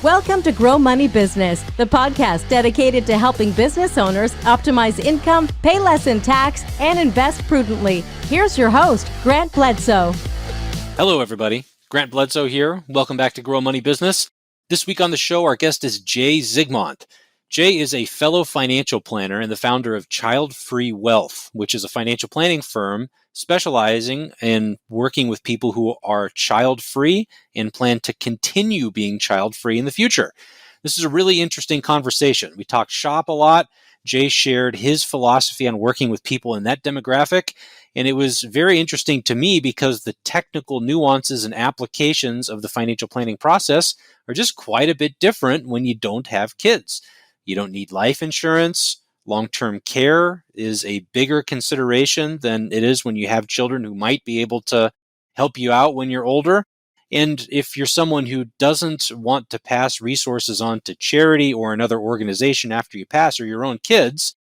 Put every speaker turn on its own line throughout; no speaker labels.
Welcome to Grow Money Business, the podcast dedicated to helping business owners optimize income, pay less in tax, and invest prudently. Here's your host, Grant Bledsoe.
Hello, everybody. Grant Bledsoe here. Welcome back to Grow Money Business. This week on the show, our guest is Jay Zigmont. Jay is a fellow financial planner and the founder of Childfree Wealth, which is a financial planning firm specializing in working with people who are child-free and plan to continue being child-free in the future. This is a really interesting conversation. We talked shop a lot. Jay shared his philosophy on working with people in that demographic, and it was very interesting to me because the technical nuances and applications of the financial planning process are just quite a bit different when you don't have kids. You don't need life insurance. Long-term care is a bigger consideration than it is when you have children who might be able to help you out when you're older. And if you're someone who doesn't want to pass resources on to charity or another organization after you pass, or your own kids,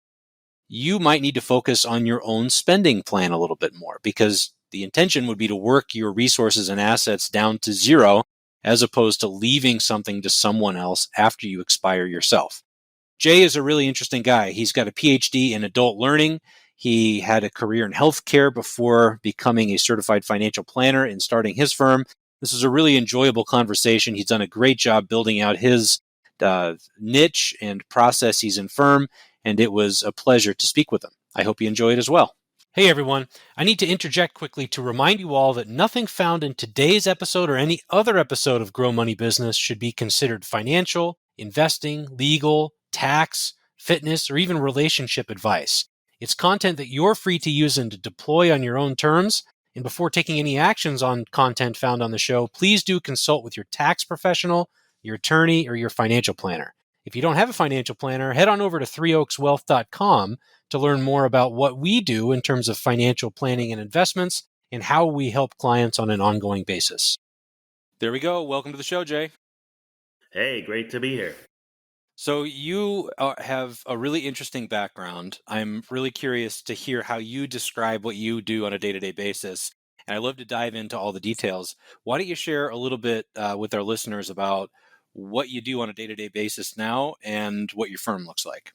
you might need to focus on your own spending plan a little bit more, because the intention would be to work your resources and assets down to zero as opposed to leaving something to someone else after you expire yourself. Jay is a really interesting guy. He's got a PhD in adult learning. He had a career in healthcare before becoming a certified financial planner and starting his firm. This was a really enjoyable conversation. He's done a great job building out his niche and processes in firm, and it was a pleasure to speak with him. I hope you enjoy it as well. Hey everyone, I need to interject quickly to remind you all that nothing found in today's episode or any other episode of Grow Money Business should be considered financial, investing, legal, tax, fitness, or even relationship advice. It's content that you're free to use and to deploy on your own terms. And before taking any actions on content found on the show, please do consult with your tax professional, your attorney, or your financial planner. If you don't have a financial planner, head on over to threeoakswealth.com to learn more about what we do in terms of financial planning and investments and how we help clients on an ongoing basis. There we go. Welcome to the show, Jay.
Hey, great to be here.
So you have a really interesting background. I'm really curious to hear how you describe what you do on a day-to-day basis. And I love to dive into all the details. Why don't you share a little bit with our listeners about what you do on a day-to-day basis now and what your firm looks like?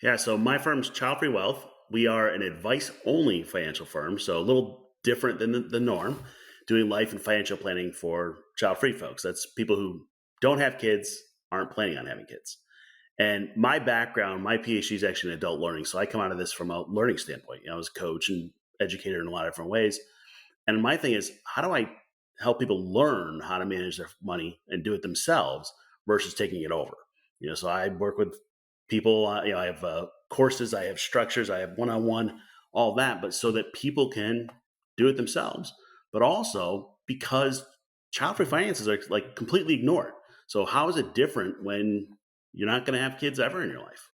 Yeah, so my firm's Childfree Wealth. We are an advice-only financial firm, so a little different than the norm, doing life and financial planning for child-free folks. That's people who don't have kids, aren't planning on having kids. And my background, my PhD is actually in adult learning, so I come out of this from a learning standpoint. I was a coach and educator in a lot of different ways. And my thing is, how do I help people learn how to manage their money and do it themselves versus taking it over? So I work with people. I have courses, I have structures, I have one-on-one, all that, but so that people can do it themselves. But also because child-free finances are like completely ignored. So how is it different when you're not going to have kids ever in your life?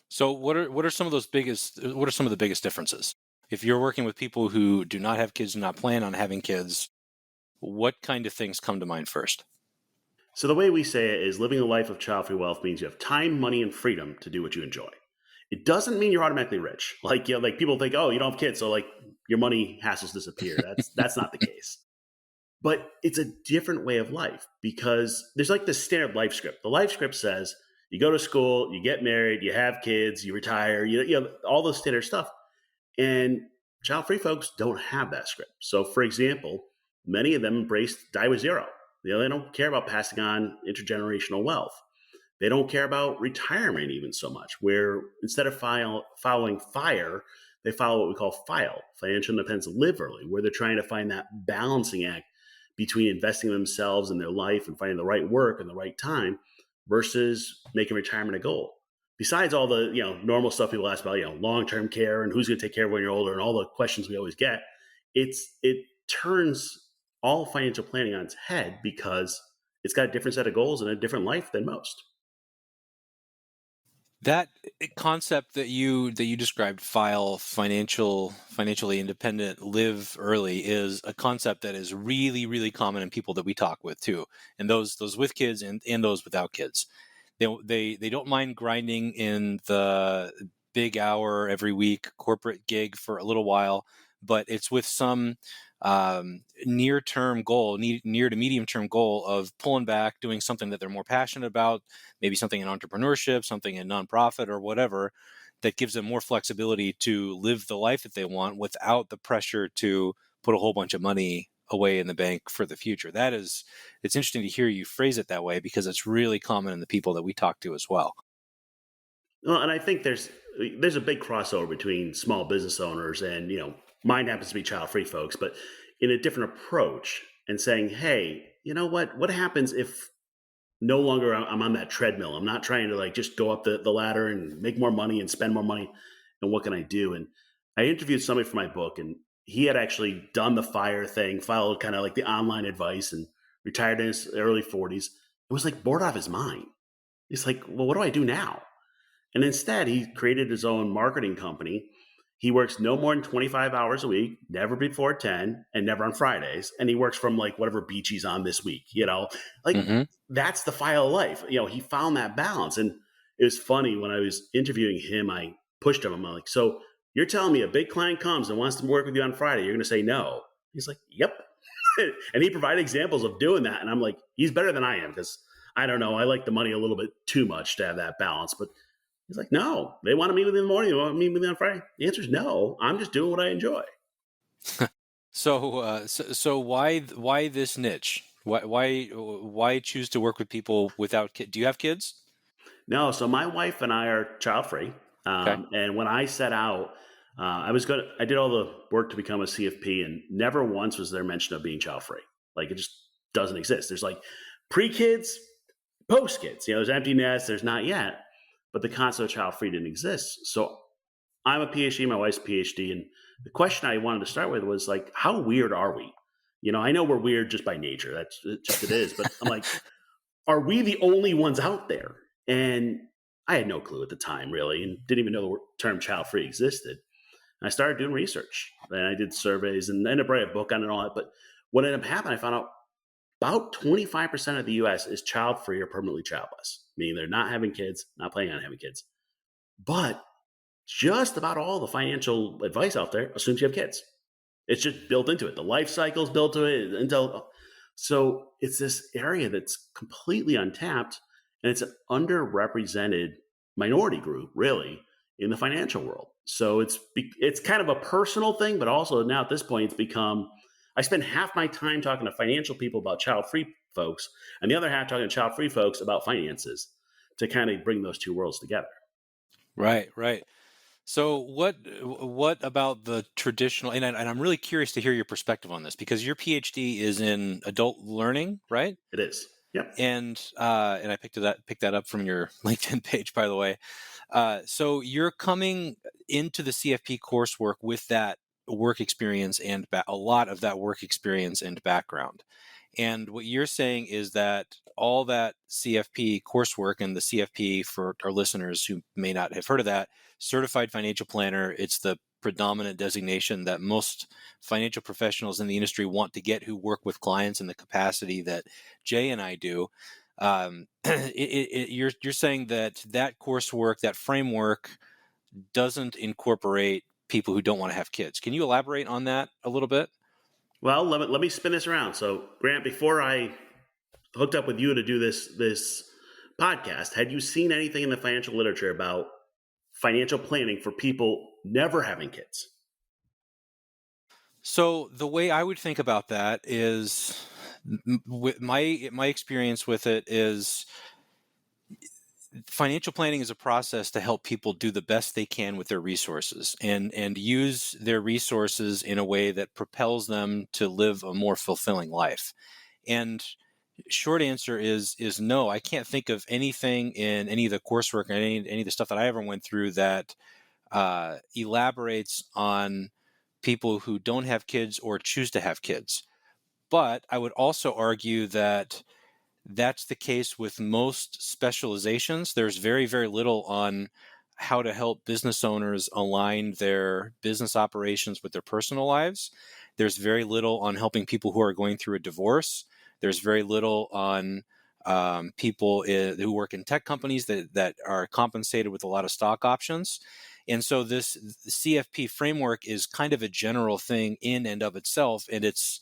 So what are some of the biggest differences? If you're working with people who do not have kids, do not plan on having kids, what kind of things come to mind first?
So the way we say it is living a life of child-free wealth means you have time, money, and freedom to do what you enjoy. It doesn't mean you're automatically rich. Like people think, oh, you don't have kids, so like your money hassles disappear. That's not the case. But it's a different way of life because there's like this standard life script. The life script says you go to school, you get married, you have kids, you retire, all those standard stuff. And child-free folks don't have that script. So for example, many of them embrace die with zero. They don't care about passing on intergenerational wealth. They don't care about retirement even so much, where instead of following FIRE, they follow what we call FILE, financial independence, live early, where they're trying to find that balancing act between investing in themselves and their life and finding the right work and the right time versus making retirement a goal. Besides all the normal stuff people ask about, long-term care and who's going to take care of when you're older and all the questions we always get, it turns all financial planning on its head because it's got a different set of goals and a different life than most.
That concept that you described, financially independent, live early, is a concept that is really, really common in people that we talk with too, and those with kids and those without kids. They don't mind grinding in the big hour every week corporate gig for a little while, but it's with some near to medium term goal of pulling back, doing something that they're more passionate about, maybe something in entrepreneurship, something in nonprofit or whatever, that gives them more flexibility to live the life that they want without the pressure to put a whole bunch of money away in the bank for the future. It's interesting to hear you phrase it that way, because it's really common in the people that we talk to as well.
Well, and I think there's a big crossover between small business owners and, mine happens to be child-free folks, but in a different approach and saying, hey, you know what happens if no longer I'm on that treadmill? I'm not trying to like just go up the ladder and make more money and spend more money. And what can I do? And I interviewed somebody for my book, and he had actually done the FIRE thing, followed kind of like the online advice, and retired in his early 40s. It was like bored out of his mind. He's like, well, what do I do now? And instead, he created his own marketing company. He works no more than 25 hours a week, never before 10, and never on Fridays. And he works from like whatever beach he's on this week, That's the file of life. He found that balance. And it was funny when I was interviewing him, I pushed him. I'm like, so you're telling me a big client comes and wants to work with you on Friday, you're going to say no? He's like, yep. And he provided examples of doing that. And I'm like, he's better than I am, because I don't know, I like the money a little bit too much to have that balance. But he's like, no, they want to meet with me in the morning. They want to meet with me on Friday. The answer is no. I'm just doing what I enjoy.
So why this niche? Why choose to work with people without kids? Do you have kids?
No. So my wife and I are child free.
Okay.
And when I set out, I did all the work to become a CFP, and never once was there mention of being child free. Like, it just doesn't exist. There's like pre-kids, post-kids. There's empty nest. There's not yet. But the concept of child free didn't exist. So I'm a PhD, my wife's a PhD. And the question I wanted to start with was like, how weird are we? I know we're weird just by nature. That's just it is. But I'm like, are we the only ones out there? And I had no clue at the time, really, and didn't even know the term child free existed. And I started doing research, and I did surveys and ended up writing a book on it and all that. But what ended up happening, I found out about 25% of the U.S. is child free or permanently childless, meaning they're not having kids, not planning on having kids. But just about all the financial advice out there assumes you have kids. It's just built into it. The life cycle is built into it. So it's this area that's completely untapped, and it's an underrepresented minority group, really, in the financial world. So it's kind of a personal thing, but also now at this point, it's become, I spend half my time talking to financial people about child-free folks, and the other half talking to child-free folks about finances, to kind of bring those two worlds together.
Right. So what about the traditional, and I'm really curious to hear your perspective on this, because your PhD is in adult learning, right?
It is. Yep.
And I picked that up from your LinkedIn page, by the way. So you're coming into the CFP coursework with that work experience and a lot of that work experience and background. And what you're saying is that all that CFP coursework, and the CFP, for our listeners who may not have heard of that, Certified Financial Planner, it's the predominant designation that most financial professionals in the industry want to get, who work with clients in the capacity that Jay and I do. You're saying that coursework, that framework, doesn't incorporate people who don't want to have kids. Can you elaborate on that a little bit?
Well, let me spin this around. So, Grant, before I hooked up with you to do this podcast, had you seen anything in the financial literature about financial planning for people never having kids?
So the way I would think about that is, with my experience with it is, financial planning is a process to help people do the best they can with their resources, and use their resources in a way that propels them to live a more fulfilling life. And short answer is no. I can't think of anything in any of the coursework or any of the stuff that I ever went through that elaborates on people who don't have kids or choose to have kids. But I would also argue that that's the case with most specializations. There's very, very little on how to help business owners align their business operations with their personal lives. There's very little on helping people who are going through a divorce. There's very little on people who work in tech companies that are compensated with a lot of stock options. And so this CFP framework is kind of a general thing in and of itself, and it's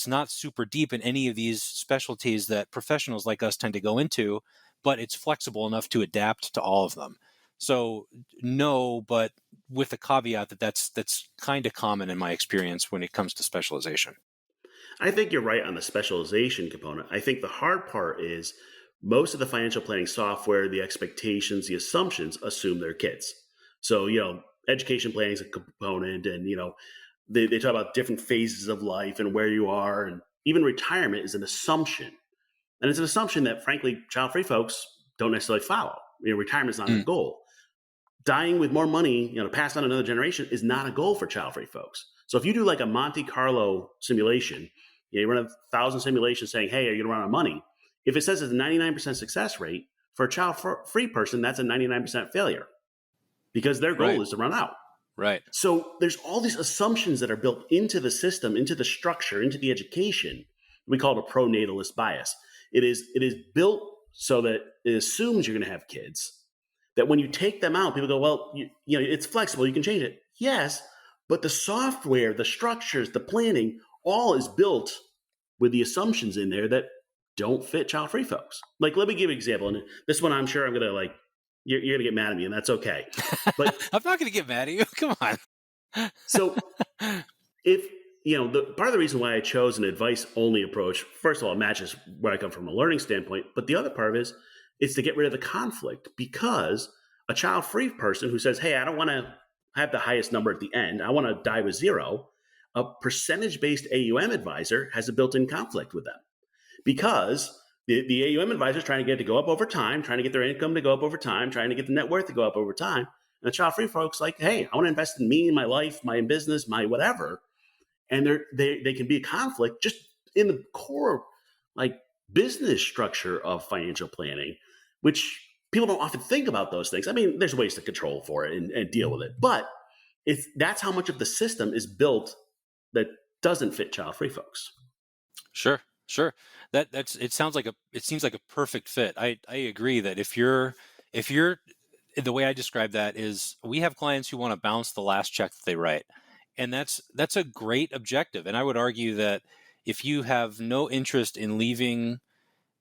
not super deep in any of these specialties that professionals like us tend to go into, but it's flexible enough to adapt to all of them. So no, but with the caveat that that's kind of common in my experience when it comes to specialization.
I think you're right on the specialization component. I think the hard part is most of the financial planning software, the expectations, the assumptions assume they're kids. So, education planning is a component, and, they talk about different phases of life and where you are. And even retirement is an assumption. And it's an assumption that, frankly, child-free folks don't necessarily follow. Retirement is not a goal. Dying with more money, to pass on another generation is not a goal for child-free folks. So if you do like a Monte Carlo simulation, you run 1,000 simulations saying, hey, are you going to run out of money? If it says it's a 99% success rate, for a child-free person, that's a 99% failure because their goal is to run out.
Right.
So there's all these assumptions that are built into the system, into the structure, into the education. We call it a pronatalist bias. It is built so that it assumes you're going to have kids, that when you take them out, people go, well, it's flexible. You can change it. Yes, but the software, the structures, the planning, all is built with the assumptions in there that don't fit child-free folks. Like, let me give you an example. And this one, I'm sure I'm going to you're going to get mad at me, and that's okay. But
I'm not going to get mad at you. Come on.
So if, the part of the reason why I chose an advice-only approach, first of all, it matches where I come from a learning standpoint. But the other part of it is to get rid of the conflict, because a child-free person who says, hey, I don't want to have the highest number at the end, I want to die with zero, a percentage-based AUM advisor has a built-in conflict with them, because the AUM advisor is trying to get it to go up over time, trying to get their income to go up over time, trying to get the net worth to go up over time. And the child-free folks like, hey, I want to invest in me, my life, my business, my whatever. And they can be a conflict just in the core business structure of financial planning, which people don't often think about those things. I mean, there's ways to control for it and deal with it, but that's how much of the system is built that doesn't fit child-free folks.
Sure. It seems like a perfect fit. I agree that if you're the way I describe that is, we have clients who want to bounce the last check that they write. And that's a great objective. And I would argue that if you have no interest in leaving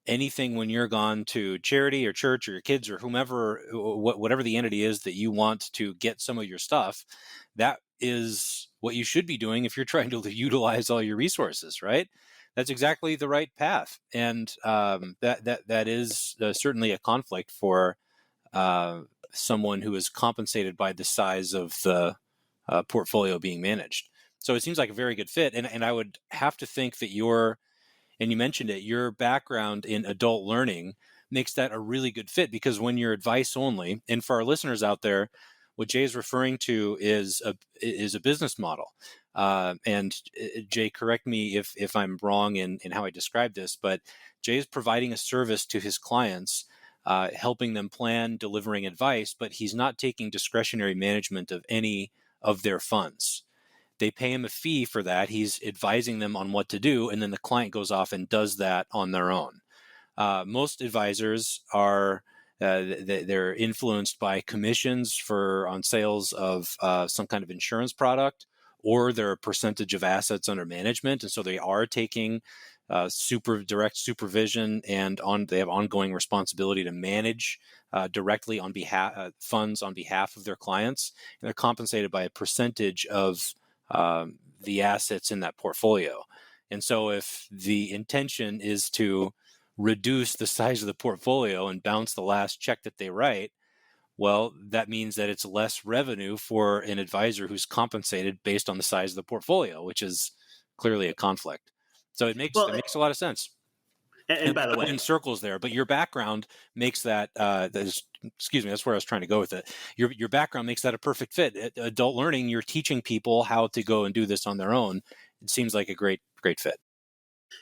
anything when you're gone to charity or church or your kids or whomever, whatever the entity is that you want to get some of your stuff, that is what you should be doing if you're trying to utilize all your resources, right? That's exactly the right path. And that is certainly a conflict for someone who is compensated by the size of the portfolio being managed. So it seems like a very good fit. And I would have to think that and you mentioned it, your background in adult learning makes that a really good fit, because when you're advice only, and for our listeners out there, what Jay is referring to is a business model. And Jay, correct me if I'm wrong in how I describe this, but Jay is providing a service to his clients, helping them plan, delivering advice, but he's not taking discretionary management of any of their funds. They pay him a fee for that. He's advising them on what to do, and then the client goes off and does that on their own. Most advisors are they're influenced by commissions on sales of some kind of insurance product, or their percentage of assets under management, and so they are taking direct supervision, and they have ongoing responsibility to manage directly on behalf funds on behalf of their clients, and they're compensated by a percentage of the assets in that portfolio. And so if the intention is to reduce the size of the portfolio and bounce the last check that they write, well, that means that it's less revenue for an advisor who's compensated based on the size of the portfolio, which is clearly a conflict. So it makes a lot of sense.
And by the way,
in circles there, but your background makes that. Excuse me, that's where I was trying to go with it. Your background makes that a perfect fit. Adult learning, you're teaching people how to go and do this on their own. It seems like a great fit.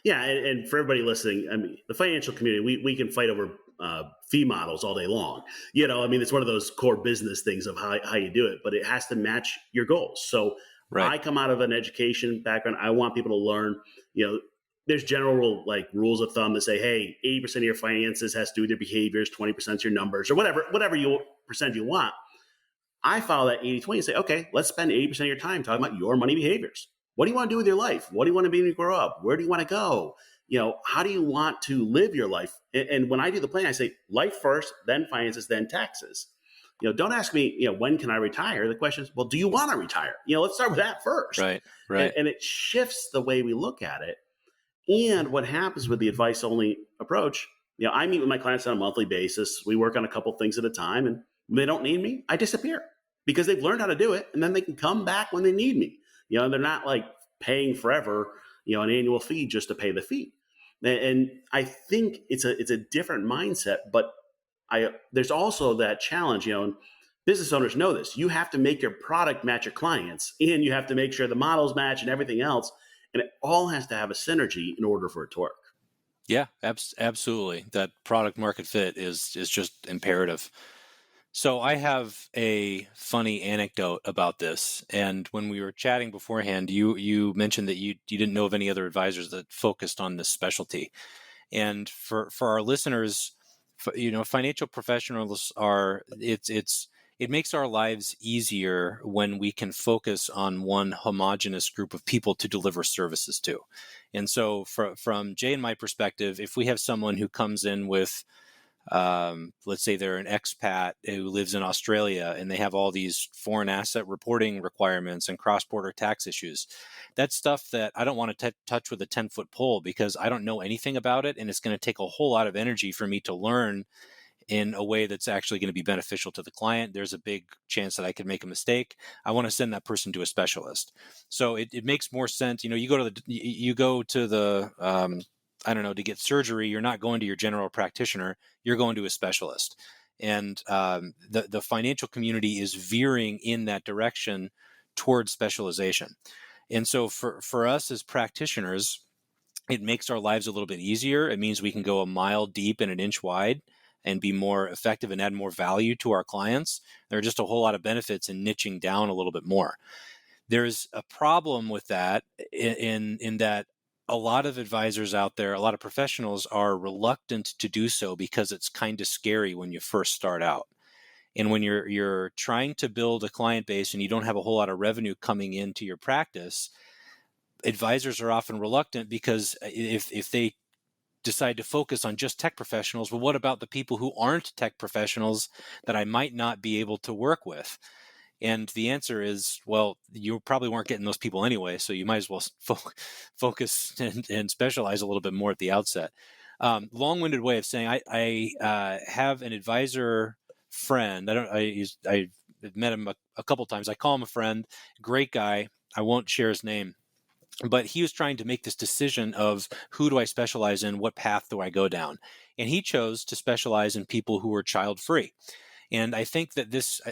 Yeah, and for everybody listening, I mean, the financial community, we can fight over fee models all day long. It's one of those core business things of how you do it, but it has to match your goals. So right. I come out of an education background. I want people to learn, there's general rules of thumb that say, hey, 80% of your finances has to do with your behaviors, 20% your numbers, or whatever percent you want. I follow that 80-20 and say, okay, let's spend 80% of your time talking about your money behaviors. What do you want to do with your life? What do you want to be when you grow up? Where do you want to go? How do you want to live your life? And when I do the plan, I say life first, then finances, then taxes. Don't ask me, when can I retire? The question is, well, do you want to retire? Let's start with that first.
Right.
And it shifts the way we look at it. And what happens with the advice only approach, I meet with my clients on a monthly basis. We work on a couple things at a time, and when they don't need me, I disappear because they've learned how to do it. And then they can come back when they need me. They're not like paying forever, an annual fee just to pay the fee. And I think it's a different mindset, but there's also that challenge, and business owners know this. You have to make your product match your clients, and you have to make sure the models match and everything else. And it all has to have a synergy in order for it to work.
Yeah, absolutely. That product market fit is just imperative. So I have a funny anecdote about this. And when we were chatting beforehand, you mentioned that you didn't know of any other advisors that focused on this specialty. And for our listeners, financial professionals it makes our lives easier when we can focus on one homogenous group of people to deliver services to. And so from Jay and my perspective, if we have someone who comes in with, let's say they're an expat who lives in Australia and they have all these foreign asset reporting requirements and cross-border tax issues, that's stuff that I don't want to touch with a 10-foot pole because I don't know anything about it. And it's going to take a whole lot of energy for me to learn in a way that's actually going to be beneficial to the client. There's a big chance that I could make a mistake. I want to send that person to a specialist. So it makes more sense. You go to the I don't know, to get surgery. You're not going to your general practitioner. You're going to a specialist. And the financial community is veering in that direction towards specialization. And so for us as practitioners, it makes our lives a little bit easier. It means we can go a mile deep and an inch wide and be more effective and add more value to our clients. There are just a whole lot of benefits in niching down a little bit more. There's a problem with that in that a lot of advisors out there, a lot of professionals are reluctant to do so because it's kind of scary when you first start out. And when you're trying to build a client base and you don't have a whole lot of revenue coming into your practice, advisors are often reluctant because if they decide to focus on just tech professionals, well, what about the people who aren't tech professionals that I might not be able to work with? And the answer is, well, you probably weren't getting those people anyway, so you might as well focus and specialize a little bit more at the outset. Long-winded way of saying I have an advisor friend. I've met him a couple times. I call him a friend, great guy. I won't share his name. But he was trying to make this decision of who do I specialize in? What path do I go down? And he chose to specialize in people who are child-free. And I think that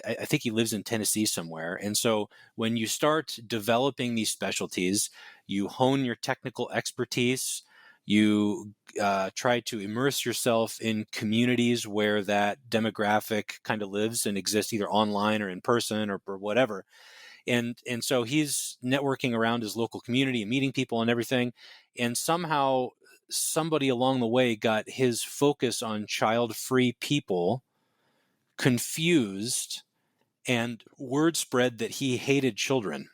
I think he lives in Tennessee somewhere. And so when you start developing these specialties, you hone your technical expertise, you try to immerse yourself in communities where that demographic kind of lives and exists either online or in person or whatever. And so he's networking around his local community and meeting people and everything. And somehow somebody along the way got his focus on child-free people confused, and word spread that he hated children.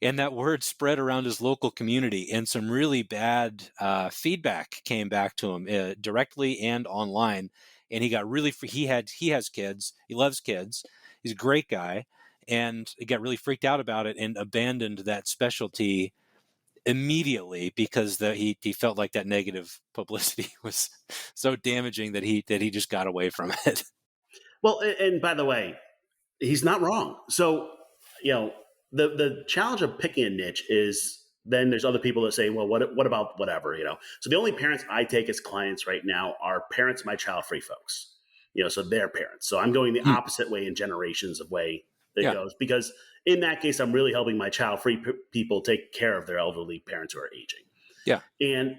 And that word spread around his local community, and some really bad feedback came back to him directly and online. And he got really he has kids. He loves kids. He's a great guy. And he got really freaked out about it and abandoned that specialty immediately because he felt like that negative publicity was so damaging that he just got away from it.
Well, and by the way, he's not wrong. So, the challenge of picking a niche is then there's other people that say, well, what about whatever, So the only parents I take as clients right now are parents of my child-free folks, so they're parents. So I'm going the opposite way in generations of way that goes, because in that case, I'm really helping my child-free people take care of their elderly parents who are aging.
Yeah.
And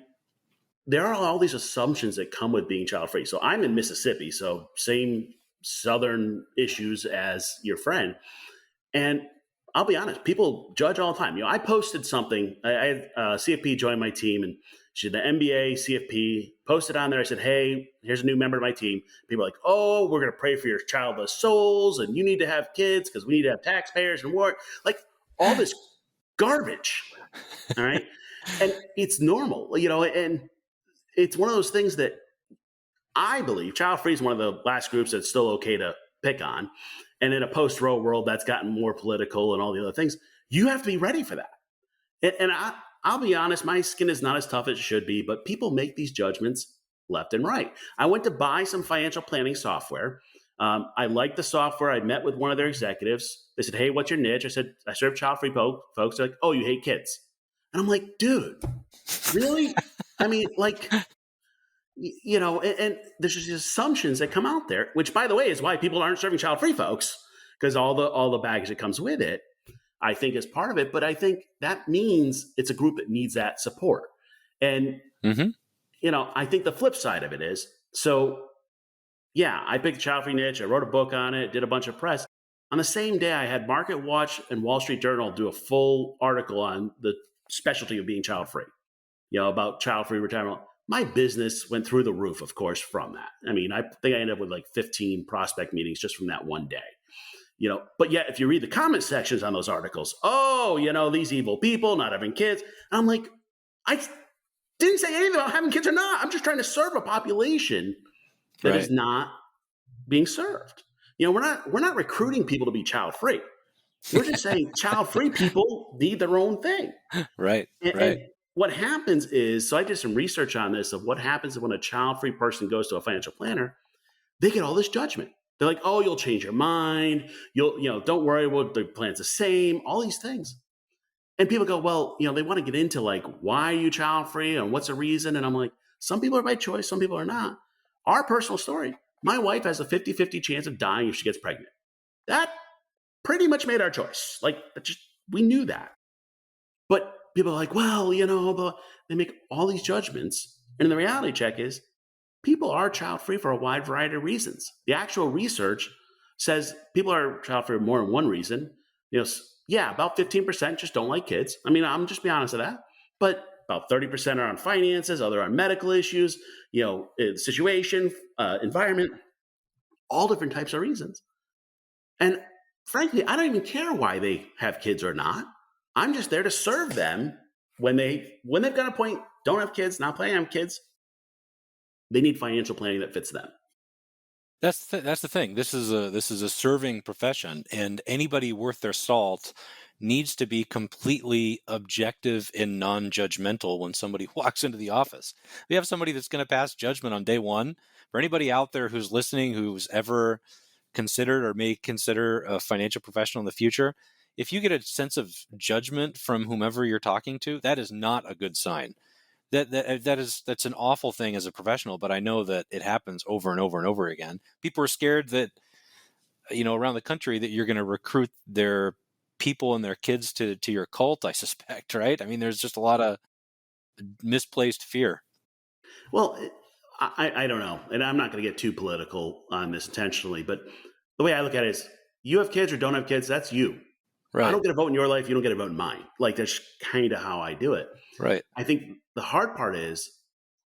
there are all these assumptions that come with being child-free. So I'm in Mississippi, so same Southern issues as your friend. And I'll be honest, people judge all the time. I posted something. I had CFP join my team, and she did the MBA CFP, posted on there. I said, hey, here's a new member of my team. People are like, oh, we're going to pray for your childless souls, and you need to have kids because we need to have taxpayers and war. Like all this garbage. All right. And it's normal, and it's one of those things that I believe Childfree is one of the last groups that's still okay to pick on. And in a post-Roe world that's gotten more political and all the other things, you have to be ready for that. And I'll be honest, my skin is not as tough as it should be, but people make these judgments left and right. I went to buy some financial planning software. I liked the software. I met with one of their executives. They said, hey, what's your niche? I said, I serve child-free folks. They're like, oh, you hate kids. And I'm like, dude, really? I mean, like, and there's just assumptions that come out there, which, by the way, is why people aren't serving child-free folks, because all the baggage that comes with it, I think, is part of it. But I think that means it's a group that needs that support. And, I think the flip side of it is, so, yeah, I picked a child-free niche. I wrote a book on it, did a bunch of press. On the same day, I had Market Watch and Wall Street Journal do a full article on the specialty of being child-free, about child-free retirement. My business went through the roof, of course, from that. I mean, I think I ended up with like 15 prospect meetings just from that one day, but yet if you read the comment sections on those articles, these evil people not having kids. And I'm like, I didn't say anything about having kids or not. I'm just trying to serve a population that is not being served. We're not recruiting people to be child-free. We're just saying child-free people need their own thing.
Right.
And what happens is, so I did some research on this of what happens when a child-free person goes to a financial planner. They get all this judgment. They're like, oh, you'll change your mind. Don't worry, the plan's the same, all these things. And people go, well, they want to get into like, why are you child-free and what's the reason? And I'm like, some people are by choice, some people are not. Our personal story, my wife has a 50-50 chance of dying if she gets pregnant. That pretty much made our choice. Like, we knew that. But people are like, well, they make all these judgments. And the reality check is people are child-free for a wide variety of reasons. The actual research says people are child-free for more than one reason. About 15% just don't like kids. I mean, I'm just being honest with that. But about 30% are on finances, other on medical issues, situation, environment, all different types of reasons. And frankly, I don't even care why they have kids or not. I'm just there to serve them when they've got a point, don't have kids, not planning on kids. They need financial planning that fits them.
That's the thing. This is a serving profession, and anybody worth their salt needs to be completely objective and non-judgmental when somebody walks into the office. We have somebody that's going to pass judgment on day one. For anybody out there who's listening, who's ever considered or may consider a financial professional in the future, if you get a sense of judgment from whomever you're talking to, that is not a good sign. That's an awful thing as a professional, but I know that it happens over and over and over again. People are scared that, around the country, that you're going to recruit their people and their kids to your cult, I suspect, right? I mean, there's just a lot of misplaced fear.
Well, I don't know. And I'm not going to get too political on this intentionally, but the way I look at it is you have kids or don't have kids, that's you. Right. I don't get a vote in your life. You don't get a vote in mine. Like, that's kind of how I do it.
Right.
I think the hard part is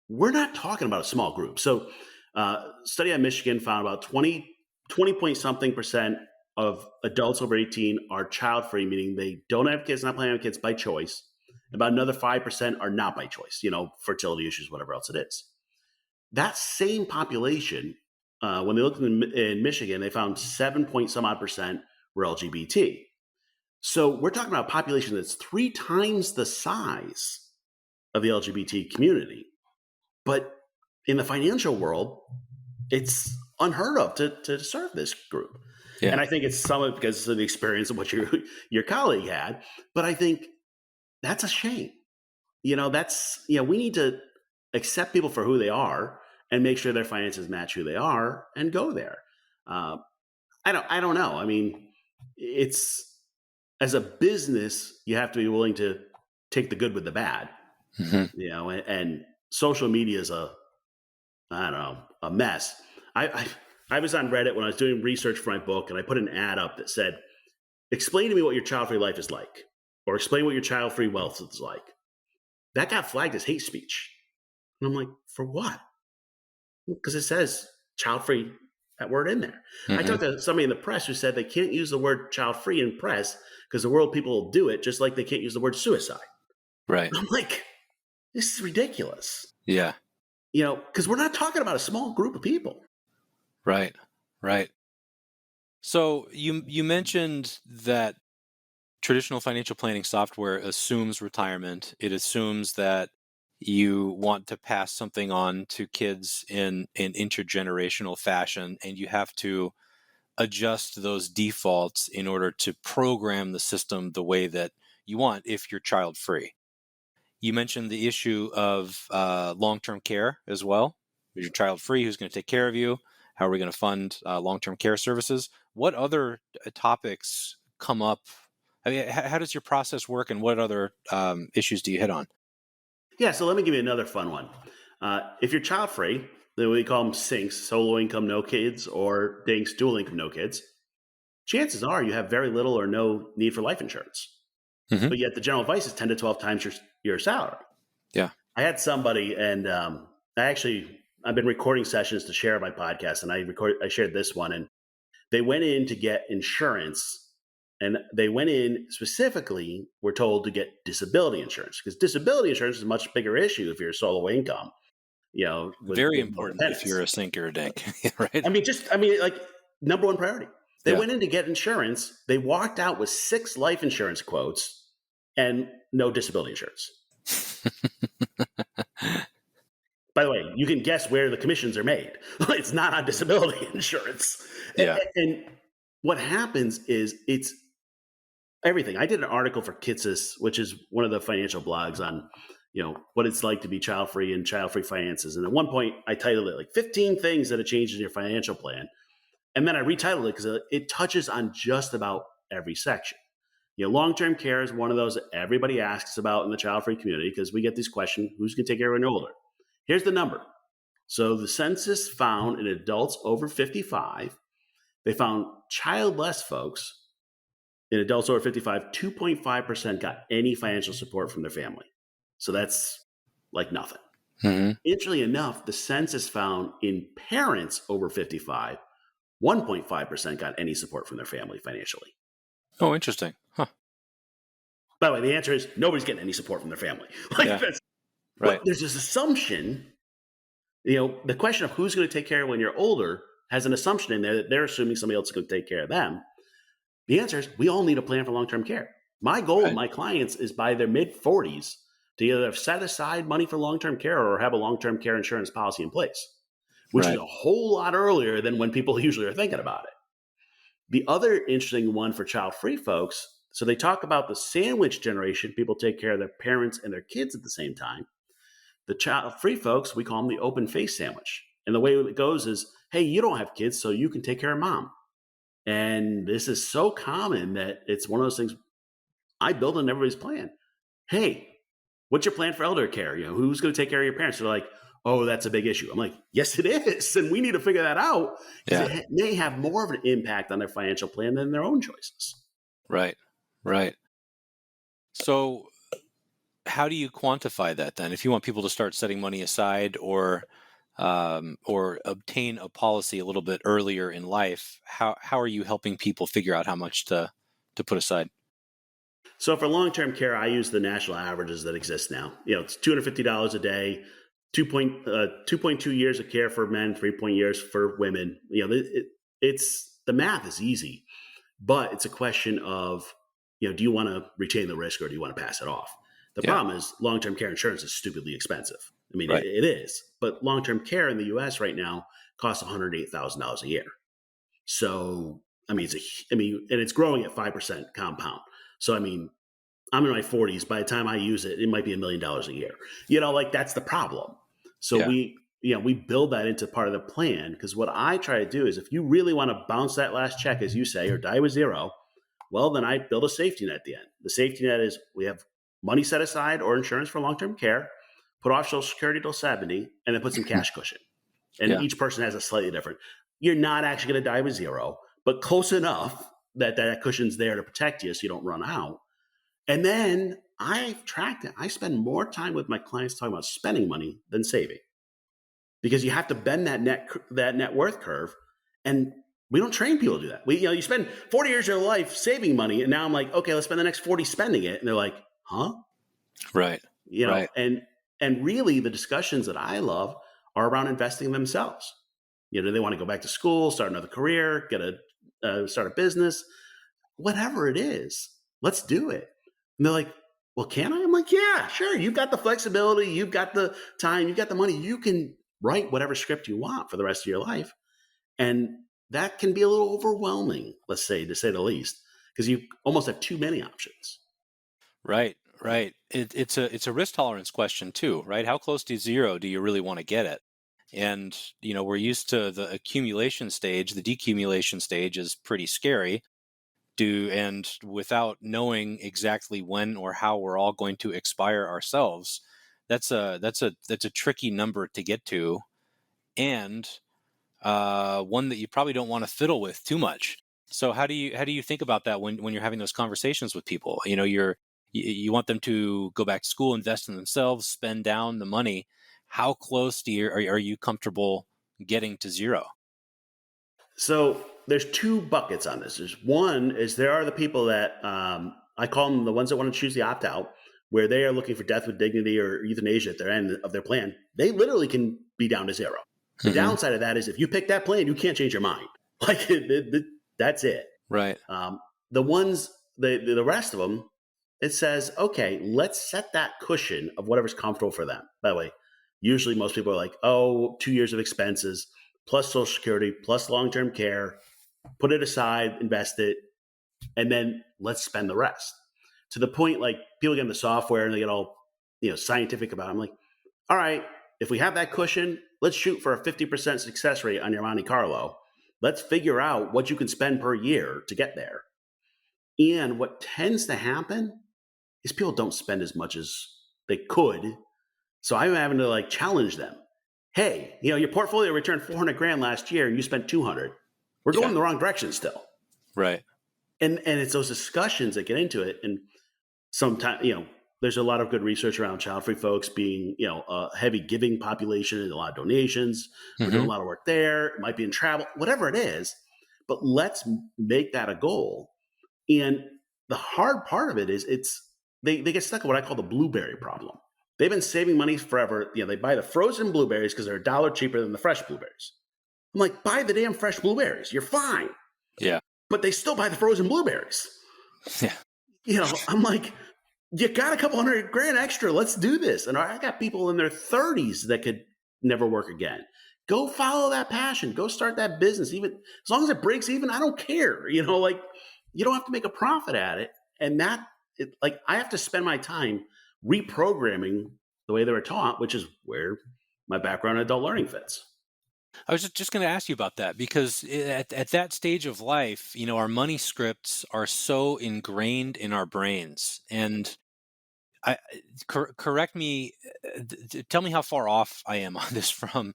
we're not talking about a small group. So study at Michigan found about 20 point something percent of adults over 18 are child-free, meaning they don't have kids, not planning on kids by choice. About another 5% are not by choice, fertility issues, whatever else it is. That same population, when they looked in Michigan, they found 7 point some odd percent were LGBT. So we're talking about a population that's 3 times the size of the LGBT community. But in the financial world, it's unheard of to serve this group. Yeah. And I think it's somewhat because of the experience of what your colleague had. But I think that's a shame. We need to accept people for who they are and make sure their finances match who they are and go there. I don't know. I mean, it's, as a business, you have to be willing to take the good with the bad, and social media is a mess. I was on Reddit when I was doing research for my book, and I put an ad up that said, explain to me what your child-free life is like, or explain what your child-free wealth is like. That got flagged as hate speech. And I'm like, for what? Because it says child-free, that word in there. I talked to somebody in the press who said they can't use the word child-free in press because the world people will do it, just like they can't use the word suicide.
Right.
I'm like, this is ridiculous.
Yeah.
Because we're not talking about a small group of people.
Right. Right. So you mentioned that traditional financial planning software assumes retirement. It assumes that you want to pass something on to kids in an intergenerational fashion, and you have to adjust those defaults in order to program the system the way that you want if you're child free. You mentioned the issue of long-term care as well. If you're child free, who's going to take care of you? How are we going to fund long-term care services? What other topics come up? I mean, how does your process work, and what other issues do you hit on?
Yeah, so let me give you another fun one. If you're child free, then we call them SINKs, solo income, no kids, or DINKs, dual income, no kids. Chances are you have very little or no need for life insurance.
Mm-hmm.
But yet the general advice is 10 to 12 times your salary.
Yeah.
I had somebody, and I've been recording sessions to share my podcast, and I shared this one, and they went in to get insurance. And they went in specifically, we're told, to get disability insurance, because disability insurance is a much bigger issue if you're a solo income.
Very important if you're a sink or a dink, right?
Like number one priority. They went in to get insurance. They walked out with 6 life insurance quotes and no disability insurance. By the way, you can guess where the commissions are made. It's not on disability insurance.
Yeah.
And what happens is it's everything. I did an article for Kitsis, which is one of the financial blogs on, what it's like to be child-free and child-free finances. And at one point I titled it like 15 things that have changed in your financial plan. And then I retitled it because it touches on just about every section. Long-term care is one of those that everybody asks about in the child-free community, because we get this question, who's going to take care of when you're older? Here's the number. So the census found in adults over 55, they found childless folks in adults over 55, 2.5% got any financial support from their family. So that's like nothing.
Mm-hmm.
Interestingly enough, the census found in parents over 55, 1.5% got any support from their family financially.
Oh, interesting. Huh.
By the way, the answer is nobody's getting any support from their family.
Yeah. Right.
But there's this assumption, the question of who's going to take care of when you're older has an assumption in there that they're assuming somebody else is going to take care of them. The answer is we all need a plan for long-term care. My goal with my clients is by their mid-40s to either set aside money for long-term care or have a long-term care insurance policy in place, which is a whole lot earlier than when people usually are thinking about it. The other interesting one for child-free folks, so they talk about the sandwich generation, people take care of their parents and their kids at the same time. The child-free folks, we call them the open-face sandwich. And the way it goes is, hey, you don't have kids, so you can take care of mom. And this is so common that it's one of those things I build in everybody's plan. Hey, what's your plan for elder care? Who's going to take care of your parents? They're like, oh, that's a big issue. I'm like, yes, it is. And we need to figure that out, because it may have more of an impact on their financial plan than their own choices.
Right. So how do you quantify that then? If you want people to start setting money aside or obtain a policy a little bit earlier in life, how are you helping people figure out how much to put aside?
So for long-term care, I use the national averages that exist now. It's $250 a day, 2.2 years of care for men, 3 years for women. It's the math is easy, but it's a question of, do you want to retain the risk or do you want to pass it off? The problem is long-term care insurance is stupidly expensive. I mean, it is, but long-term care in the U.S. right now costs $108,000 a year. So, and it's growing at 5% compound. So, I'm in my 40s. By the time I use it, it might be $1 million a year. That's the problem. So we build that into part of the plan, because what I try to do is if you really want to bounce that last check, as you say, or die with zero, well, then I build a safety net at the end. The safety net is we have money set aside or insurance for long-term care, put off Social Security till 70, and then put some cash cushion. And each person has a slightly different. You're not actually going to die with zero, but close enough that cushion's there to protect you so you don't run out. And then I've tracked it. I spend more time with my clients talking about spending money than saving, because you have to bend that net worth curve. And we don't train people to do that. You spend 40 years of your life saving money, and now I'm like, okay, let's spend the next 40 spending it. And they're like, huh?
Right. Right.
And really the discussions that I love are around investing in themselves. They want to go back to school, start another career, start a business, whatever it is, let's do it. And they're like, well, can I? I'm like, yeah, sure. You've got the flexibility. You've got the time. You've got the money. You can write whatever script you want for the rest of your life. And that can be a little overwhelming, let's say, to say the least, because you almost have too many options.
Right. Right. It's a risk tolerance question too, right? How close to zero do you really want to get it? And, we're used to the accumulation stage. The decumulation stage is pretty scary. And without knowing exactly when or how we're all going to expire ourselves, that's a tricky number to get to, and one that you probably don't want to fiddle with too much. So how do you think about that when you're having those conversations with people? You want them to go back to school, invest in themselves, spend down the money. How close are you comfortable getting to zero?
So there's two buckets on this. One is there are the people that I call them the ones that want to choose the opt out, where they are looking for death with dignity or euthanasia at their end of their plan. They literally can be down to zero. The downside of that is if you pick that plan, you can't change your mind. Like that's it.
Right.
The rest of them, it says, okay, let's set that cushion of whatever's comfortable for them. By the way, usually most people are like, 2 years of expenses plus Social Security plus long-term care, put it aside, invest it, and then let's spend the rest. To the point, like people get in the software and they get all scientific about it. I'm like, all right, if we have that cushion, let's shoot for a 50% success rate on your Monte Carlo. Let's figure out what you can spend per year to get there. And what tends to happen is people don't spend as much as they could. So I'm having to challenge them. Hey, your portfolio returned 400 grand last year and you spent 200. We're going in the wrong direction still.
Right.
And it's those discussions that get into it. And sometimes, there's a lot of good research around child-free folks being, a heavy giving population and a lot of donations. We're doing a lot of work there. It might be in travel, whatever it is. But let's make that a goal. And the hard part of it is they get stuck in what I call the blueberry problem. They've been saving money forever. They buy the frozen blueberries because they're $1 cheaper than the fresh blueberries. I'm like, buy the damn fresh blueberries. You're fine.
Yeah.
But they still buy the frozen blueberries.
Yeah.
I'm like, you got a couple $100 grand extra. Let's do this. And I got people in their 30s that could never work again. Go follow that passion. Go start that business. Even as long as it breaks even, I don't care. You don't have to make a profit at it. And I have to spend my time reprogramming the way they were taught, which is where my background in adult learning fits.
I was just going to ask you about that because at that stage of life, our money scripts are so ingrained in our brains. And correct me, tell me how far off I am on this from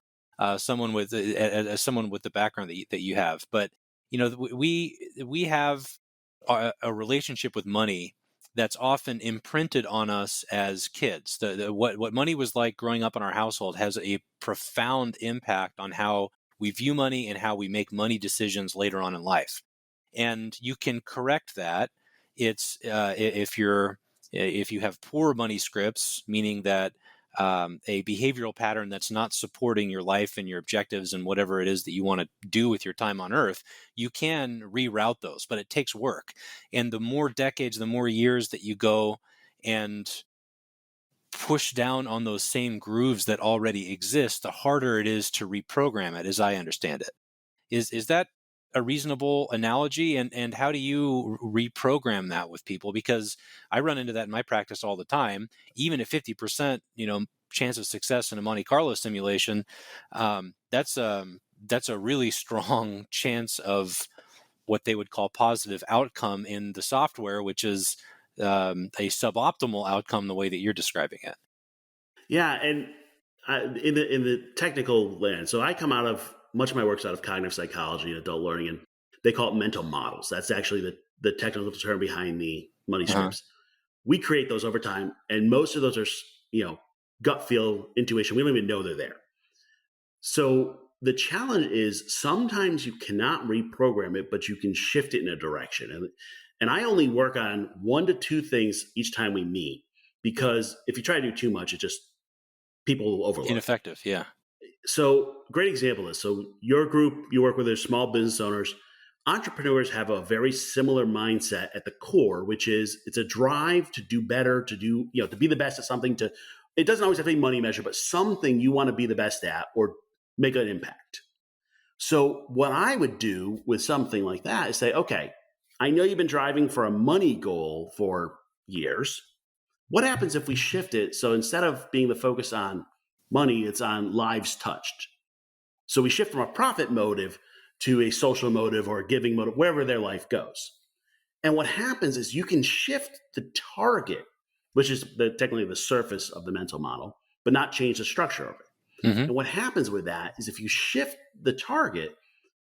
someone with the background that you have. But we have a relationship with money that's often imprinted on us as kids. What money was like growing up in our household has a profound impact on how we view money and how we make money decisions later on in life. And you can correct that. It's if you have poor money scripts, meaning that a behavioral pattern that's not supporting your life and your objectives and whatever it is that you want to do with your time on earth, you can reroute those, but it takes work. And the more decades, the more years that you go and push down on those same grooves that already exist, the harder it is to reprogram it, as I understand it. Is that a reasonable analogy? And how do you reprogram that with people? Because I run into that in my practice all the time. Even at 50%, chance of success in a Monte Carlo simulation, that's a really strong chance of what they would call positive outcome in the software, which is a suboptimal outcome the way that you're describing it.
Yeah, and in the technical land, so I come out of much of my work's out of cognitive psychology and adult learning, and They call it mental models. That's actually the technical term behind the money
Uh-huh.
scripts. We create those over time, and most of those are, gut feel, intuition. We don't even know they're there. So the challenge is sometimes you cannot reprogram it, but you can shift it in a direction. And I only work on 1 to 2 things each time we meet, because if you try to do too much, it just, people will overload.
Ineffective. Yeah.
So great example is, so your group, you work with their small business owners. Entrepreneurs have a very similar mindset at the core, which is it's a drive to do better, to do, to be the best at something. It doesn't always have to be money measure, but something you want to be the best at or make an impact. So what I would do with something like that is say, okay, I know you've been driving for a money goal for years. What happens if we shift it? So instead of being the focus on money, it's on lives touched. So we shift from a profit motive to a social motive or a giving motive, wherever their life goes. And what happens is you can shift the target, which is technically the surface of the mental model, but not change the structure of it.
Mm-hmm.
And what happens with that is if you shift the target,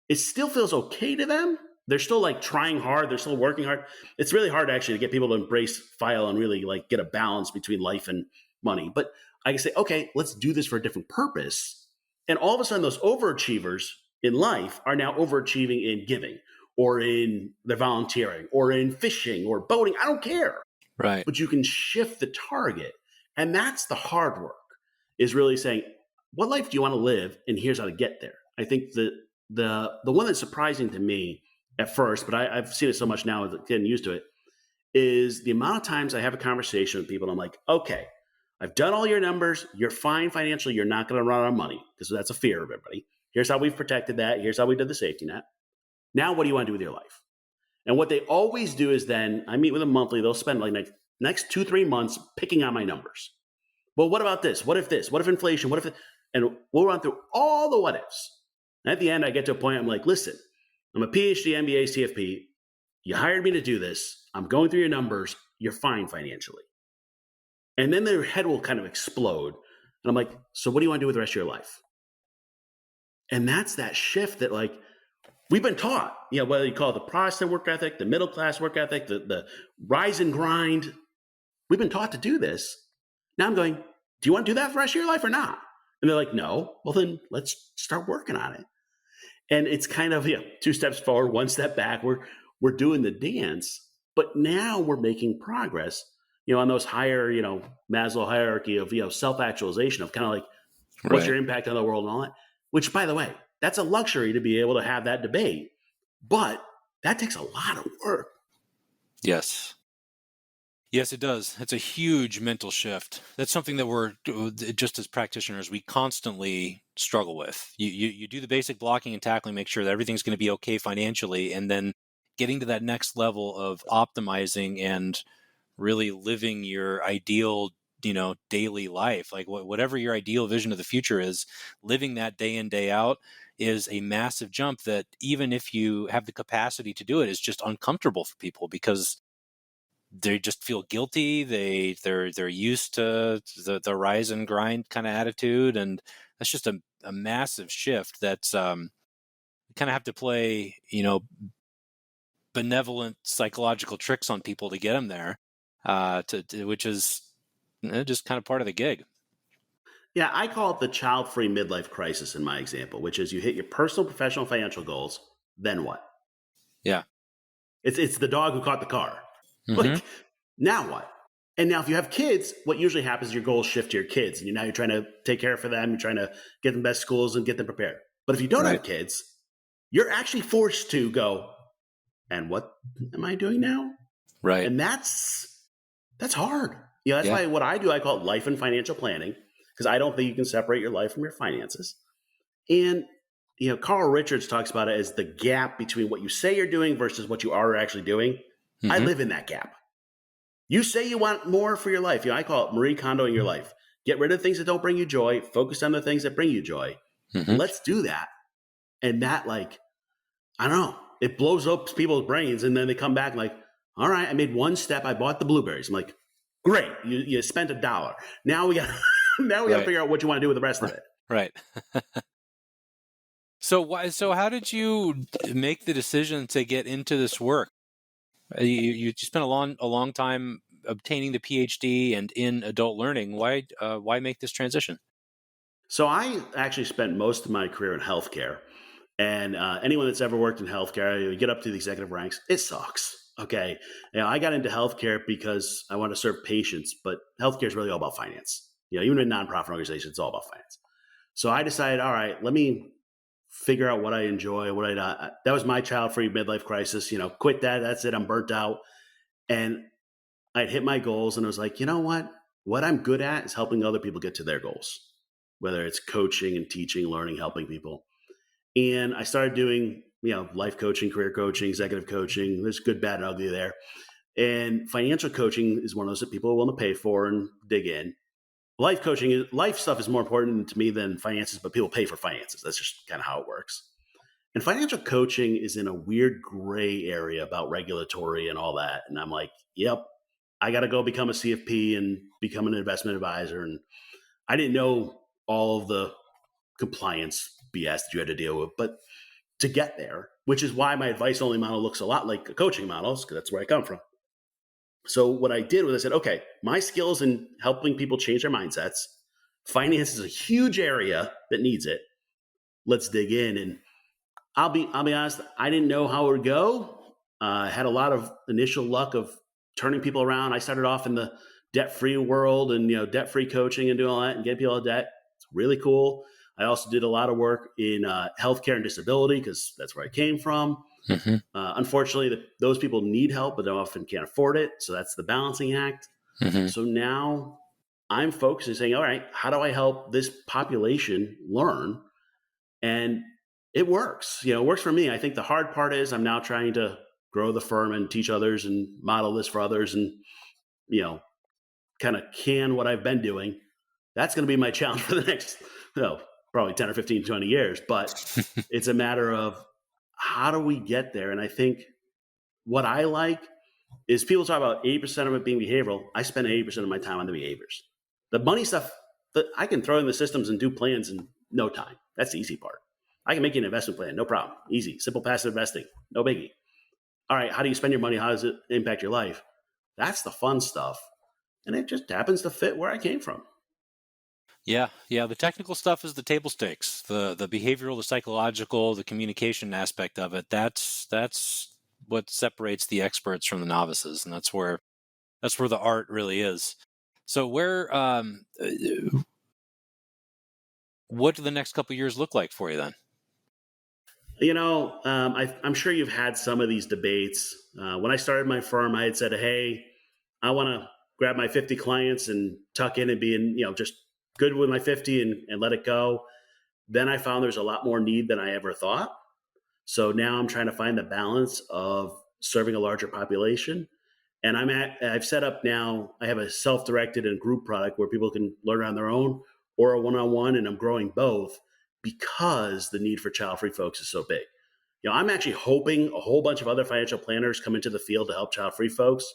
it still feels okay to them. They're still like trying hard. They're still working hard. It's really hard actually to get people to embrace FILE and really like get a balance between life and money. But I can say, okay, let's do this for a different purpose. And all of a sudden those overachievers in life are now overachieving in giving or in their volunteering or in fishing or boating. I don't care.
Right.
But you can shift the target. And that's the hard work, is really saying, what life do you want to live? And here's how to get there. I think the one that's surprising to me at first, but I've seen it so much now, getting used to it, is the amount of times I have a conversation with people and I'm like, okay, I've done all your numbers. You're fine financially. You're not going to run out of money, because that's a fear of everybody. Here's how we've protected that. Here's how we did the safety net. Now, what do you want to do with your life? And what they always do is then I meet with them monthly. They'll spend like next 2-3 months picking on my numbers. Well, what about this? What if this? What if inflation? What if and we'll run through all the what ifs. And at the end, I get to a point, I'm like, listen, I'm a PhD, MBA, CFP. You hired me to do this. I'm going through your numbers. You're fine financially. And then their head will kind of explode. And I'm like, so what do you want to do with the rest of your life? And that's that shift that like we've been taught, whether you call it the Protestant work ethic, the middle class work ethic, the rise and grind. We've been taught to do this. Now I'm going, do you want to do that for the rest of your life or not? And they're like, no. Well, then let's start working on it. And it's kind of 2 steps forward, 1 step back. We're doing the dance, but now we're making progress, on those higher, Maslow hierarchy of, self-actualization of kind of like, what's your impact on the world and all that, which, by the way, that's a luxury to be able to have that debate, but that takes a lot of work.
Yes. Yes, it does. It's a huge mental shift. That's something that we're, just as practitioners, we constantly struggle with. You do the basic blocking and tackling, make sure that everything's going to be okay financially, and then getting to that next level of optimizing and really living your ideal, daily life. Like whatever your ideal vision of the future is, living that day in, day out is a massive jump that even if you have the capacity to do it, is just uncomfortable for people because they just feel guilty. They're used to the rise and grind kind of attitude, and that's just a massive shift. That's kind of have to play benevolent psychological tricks on people to get them there, which is just kind of part of the gig.
Yeah, I call it the child-free midlife crisis in my example, which is you hit your personal, professional, financial goals. Then what?
Yeah,
it's the dog who caught the car.
Mm-hmm.
Like, now what? And now if you have kids, what usually happens is your goals shift to your kids. And now you're trying to take care for them. You're trying to get them best schools and get them prepared. But if you don't have kids, you're actually forced to go, and what am I doing now?
Right.
And that's hard. That's why what I do, I call it life and financial planning, because I don't think you can separate your life from your finances. And, Carl Richards talks about it as the gap between what you say you're doing versus what you are actually doing. Mm-hmm. I live in that gap. You say you want more for your life. I call it Marie Kondoing your life. Get rid of things that don't bring you joy. Focus on the things that bring you joy. Mm-hmm. Let's do that. And that, I don't know, it blows up people's brains. And then they come back like, all right, I made 1 step. I bought the blueberries. I'm like, great. You spent $1. Now we got to figure out what you want to do with the rest of it.
Right. So how did you make the decision to get into this work? You spent a long time obtaining the PhD and in adult learning. Why make this transition?
So I actually spent most of my career in healthcare. And anyone that's ever worked in healthcare, you get up to the executive ranks, it sucks. Okay. I got into healthcare because I want to serve patients, but healthcare is really all about finance. Even in nonprofit organizations, it's all about finance. So I decided, all right, let me figure out what I enjoy, what I not. That was my child-free midlife crisis. Quit that. That's it. I'm burnt out. And I'd hit my goals, and I was like, you know what? What I'm good at is helping other people get to their goals, whether it's coaching and teaching, learning, helping people. And I started doing, life coaching, career coaching, executive coaching. There's good, bad, and ugly there. And financial coaching is one of those that people are willing to pay for and dig in. Life stuff is more important to me than finances, but people pay for finances. That's just kind of how it works. And financial coaching is in a weird gray area about regulatory and all that. And I'm like, yep, I got to go become a CFP and become an investment advisor. And I didn't know all of the compliance BS that you had to deal with, but to get there, which is why my advice only model looks a lot like a coaching model, because that's where I come from. So what I did was I said, okay, my skills in helping people change their mindsets, finance is a huge area that needs it. Let's dig in. And I'll be honest, I didn't know how it would go. I had a lot of initial luck of turning people around. I started off in the debt-free world and debt-free coaching and doing all that and getting people out of debt. It's really cool. I also did a lot of work in healthcare and disability because that's where I came from. Mm-hmm. Unfortunately, those people need help, but they often can't afford it. So that's the balancing act. Mm-hmm. So now I'm focusing saying, all right, how do I help this population learn? And it works. It works for me. I think the hard part is I'm now trying to grow the firm and teach others and model this for others and, kind of can what I've been doing. That's going to be my challenge for the next, probably 10 or 15, 20 years. But it's a matter of how do we get there? And I think what I like is people talk about 80% of it being behavioral. I spend 80% of my time on the behaviors. The money stuff, I can throw in the systems and do plans in no time. That's the easy part. I can make you an investment plan, no problem. Easy, simple passive investing, no biggie. All right, how do you spend your money? How does it impact your life? That's the fun stuff. And it just happens to fit where I came from.
Yeah. The technical stuff is the table stakes. The behavioral, the psychological, the communication aspect of it. That's what separates the experts from the novices, and that's where the art really is. So what do the next couple of years look like for you then?
I'm sure you've had some of these debates. When I started my firm, I had said, hey, I want to grab my 50 clients and tuck in and be in, just good with my 50 and let it go. Then I found there's a lot more need than I ever thought. So now I'm trying to find the balance of serving a larger population. And I've set up now, I have a self-directed and group product where people can learn on their own or a one-on-one, and I'm growing both because the need for child-free folks is so big. I'm actually hoping a whole bunch of other financial planners come into the field to help child-free folks,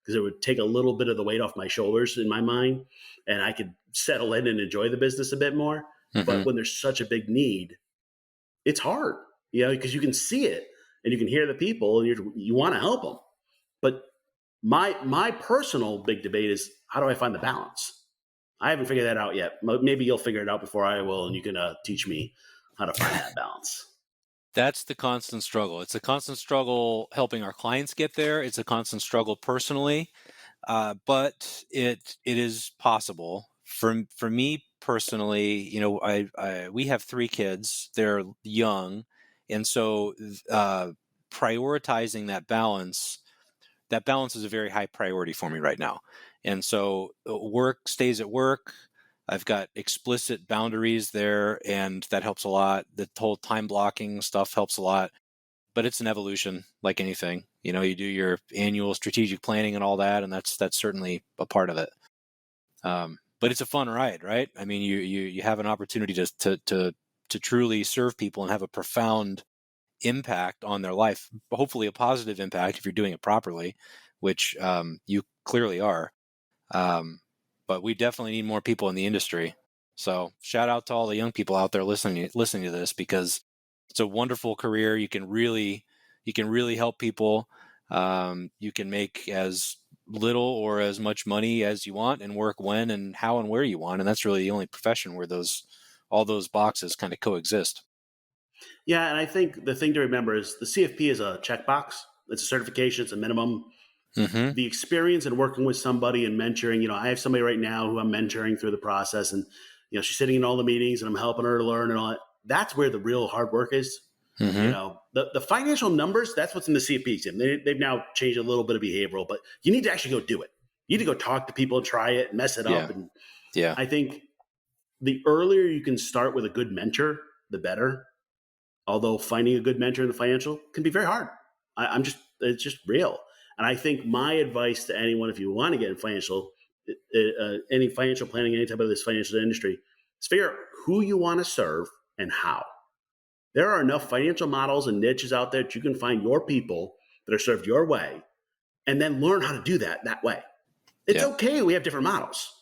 because it would take a little bit of the weight off my shoulders in my mind, and I could settle in and enjoy the business a bit more. Mm-hmm. But when there's such a big need, it's hard, because you can see it and you can hear the people and you want to help them. But my personal big debate is, how do I find the balance? I haven't figured that out yet. Maybe you'll figure it out before I will, and you can teach me how to find that balance.
That's the constant struggle. It's a constant struggle helping our clients get there. It's a constant struggle personally, but it is possible. For me personally, we have 3 kids. They're young, and so prioritizing that balance is a very high priority for me right now. And so work stays at work. I've got explicit boundaries there, and that helps a lot. The whole time blocking stuff helps a lot, but it's an evolution like anything. You do your annual strategic planning and all that, and that's certainly a part of it. But it's a fun ride, right? I mean, you have an opportunity to truly serve people and have a profound impact on their life, hopefully a positive impact if you're doing it properly, which you clearly are. But we definitely need more people in the industry. So shout out to all the young people out there listening to this, because It's a wonderful career. You can really help people. You can make as little or as much money as you want and work when and how and where you want. And that's really the only profession where all those boxes kind of coexist.
Yeah, and I think the thing to remember is the CFP is a checkbox. It's a certification. It's a minimum.
Mm-hmm.
The experience in working with somebody and mentoring, I have somebody right now who I'm mentoring through the process, and she's sitting in all the meetings and I'm helping her to learn and all that. That's where the real hard work is.
Mm-hmm.
The financial numbers, that's what's in the CFP exam. They've now changed a little bit of behavioral, but you need to actually go do it. You need to go talk to people and try it and mess it up. And I think the earlier you can start with a good mentor, the better. Although finding a good mentor in the financial can be very hard. It's just real. And I think my advice to anyone, if you want to get in any financial planning, any type of this financial industry, is figure out who you want to serve and how. There are enough financial models and niches out there that you can find your people that are served your way, and then learn how to do that way. It's okay. We have different models.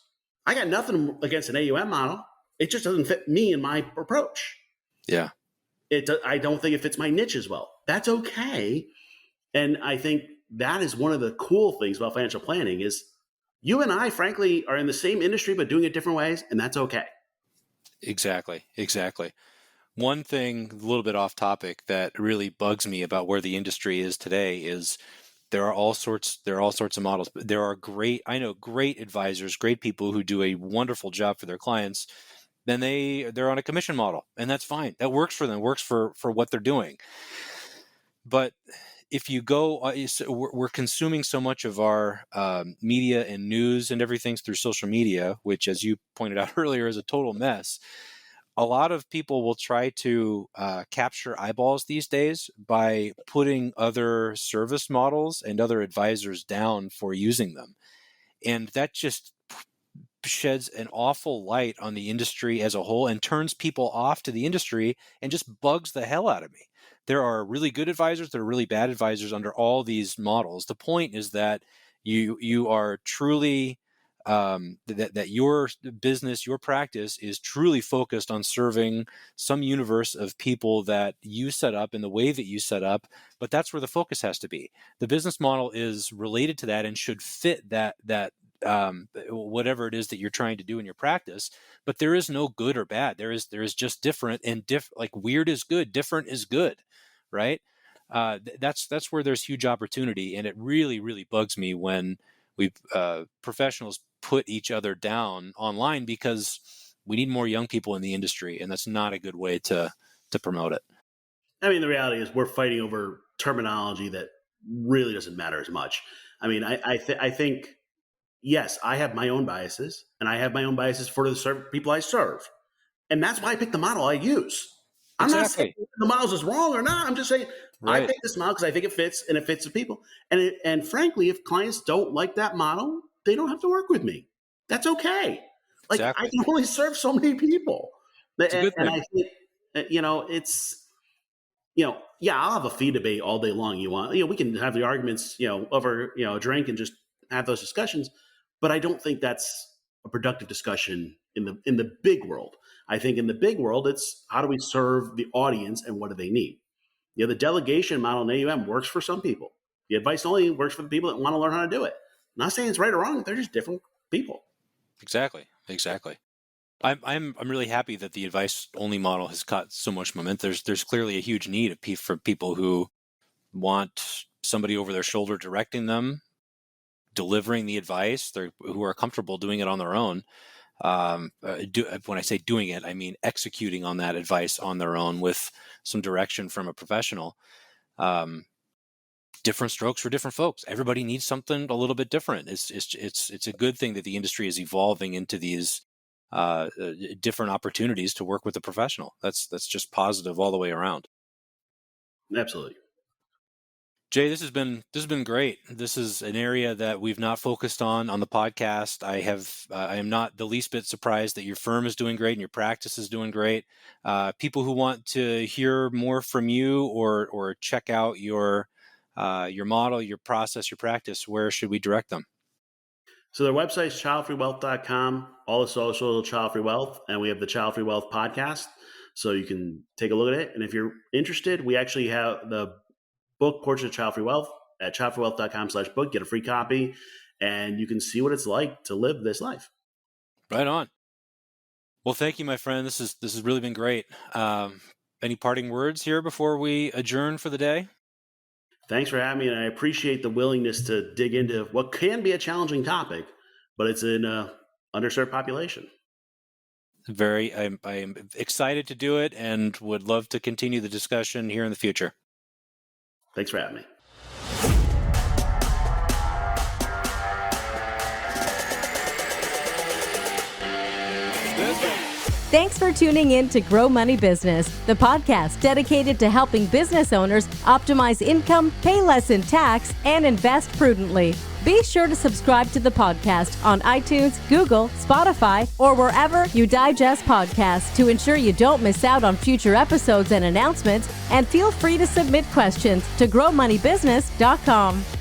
I got nothing against an AUM model. It just doesn't fit me and my approach.
Yeah.
I don't think it fits my niche as well. That's okay. And I think that is one of the cool things about financial planning is you and I, frankly, are in the same industry, but doing it different ways. And that's okay.
Exactly. One thing, a little bit off topic, that really bugs me about where the industry is today is there are all sorts of models. There are great advisors, great people who do a wonderful job for their clients. Then they're on a commission model, and that's fine. That works for them, works for what they're doing. But if you go, we're consuming so much of our media and news and everything through social media, which, as you pointed out earlier, is a total mess. A lot of people will try to capture eyeballs these days by putting other service models and other advisors down for using them. And that just sheds an awful light on the industry as a whole and turns people off to the industry and just bugs the hell out of me. There are really good advisors, there are really bad advisors under all these models. The point is that you are truly that your business, your practice is truly focused on serving some universe of people that you set up in the way that you set up, but that's where the focus has to be. The business model is related to that and should fit that whatever it is that you're trying to do in your practice. But there is no good or bad. There is just different, and like weird is good, different is good, right? That's where there's huge opportunity, and it really, really bugs me when professionals put each other down online, because we need more young people in the industry, and that's not a good way to promote it.
I mean, the reality is we're fighting over terminology that really doesn't matter as much. I mean, I think, yes, I have my own biases, and I have my own biases for the people I serve. And that's why I pick the model I use. I'm not saying the model is wrong or not. I'm just saying I pick this model because I think it fits, and it fits the people. And frankly, if clients don't like that model, they don't have to work with me. That's okay. Like I can only serve so many people. And I think, it's, I'll have a fee debate all day long. We can have the arguments, over, a drink and just have those discussions. But I don't think that's a productive discussion in the big world. I think in the big world, it's how do we serve the audience and what do they need? The delegation model in AUM works for some people. The advice only works for the people that want to learn how to do it. I'm not saying it's right or wrong. They're just different people.
Exactly. I'm really happy that the advice only model has caught so much momentum. There's clearly a huge need for people who want somebody over their shoulder directing them, delivering the advice, who are comfortable doing it on their own. When I say doing it, I mean executing on that advice on their own with some direction from a professional. Different strokes for different folks. Everybody needs something a little bit different. It's a good thing that the industry is evolving into these different opportunities to work with a professional. That's just positive all the way around.
Absolutely.
Jay, this has been great. This is an area that we've not focused on the podcast. I am not the least bit surprised that your firm is doing great and your practice is doing great. People who want to hear more from you or check out your model, your process, your practice, where should we direct them?
So their website is childfreewealth.com, all the social Childfree Wealth, and we have the Childfree Wealth podcast. so you can take a look at it. And if you're interested, we actually have the book Portrait of Childfree Wealth at childfreewealth.com/book. Get a free copy, and you can see what it's like to live this life.
Right on. Well, thank you, my friend. This has really been great. Any parting words here before we adjourn for the day?
Thanks for having me, and I appreciate the willingness to dig into what can be a challenging topic, but it's an underserved population.
I am excited to do it and would love to continue the discussion here in the future.
Thanks for having me.
Thanks for tuning in to Grow Money Business, the podcast dedicated to helping business owners optimize income, pay less in tax, and invest prudently. Be sure to subscribe to the podcast on iTunes, Google, Spotify, or wherever you digest podcasts to ensure you don't miss out on future episodes and announcements, and feel free to submit questions to growmoneybusiness.com.